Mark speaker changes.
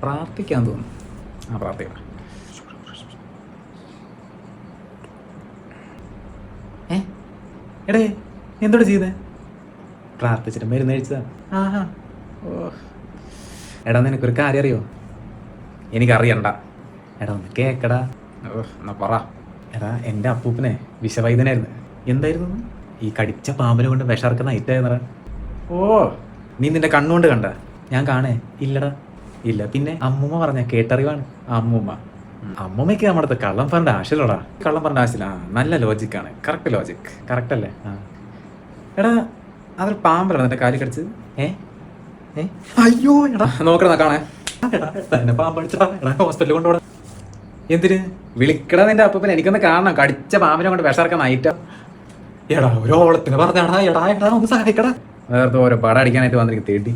Speaker 1: പ്രാർത്ഥിക്കാൻ തോന്നുന്നു. ആ പ്രാർത്ഥിക്കണം. എടേ എന്തോടെ ചെയ്തേ? പ്രാർത്ഥിച്ചിട്ട് മരുന്ന് കഴിച്ചതാ. ആഹാ. ഓ എടാ, നിനക്കൊരു കാര്യം അറിയോ? എനിക്കറിയണ്ട. എടാ ഒന്ന് കേക്കടാ. എന്നാ പറ. എടാ, എൻ്റെ അപ്പൂപ്പനെ വിഷവൈദ്യനായിരുന്നു. എന്തായിരുന്നു? ഈ കടിച്ച പാമ്പിനെ കൊണ്ട് വിഷർക്കുന്ന ഐറ്റായിരുന്നടാ. ഓ, നീ നിന്റെ കണ്ണുകൊണ്ട് കണ്ട? ഞാൻ കാണേ ഇല്ലടാ. ഇല്ല, പിന്നെ അമ്മൂമ്മ പറഞ്ഞ കേട്ടറിവാണ്. അമ്മൂമ്മ അമ്മൂമ്മയ്ക്ക് നമ്മുടെ അടുത്ത് കള്ളം പറഞ്ഞ ആവശ്യമില്ലടാ. കള്ളം പറഞ്ഞ ആവശ്യമില്ല. നല്ല ലോജിക്കാണ്. Correct logic. കറക്റ്റ് അല്ലേ? എടാ, അതൊരു പാമ്പലാണ് നിന്റെ കാലി കടിച്ചത്. അയ്യോ എടാ, നോക്കണ കാണേ. എന്നെ പാമ്പടിച്ചടാ. എടാ, ഹോസ്പിറ്റലിൽ കൊണ്ടുപോടാ. എന്തിന്? വിളിക്കടാ നിന്റെ അപ്പൂപ്പനെ. എനിക്കൊന്ന് കാണണം. കടിച്ച പാമ്പിനെ കൊണ്ട് വിഷർക്കാൻ നയിറ്റാ. എടാ, ഒരു ഓളത്തിന് പറഞ്ഞാടാ. എടാ ഒന്ന് സഹായിക്കടാ. വേറെ ഓരോ പടം അടിക്കാനായിട്ട് വന്നിരിക്കും തേടി.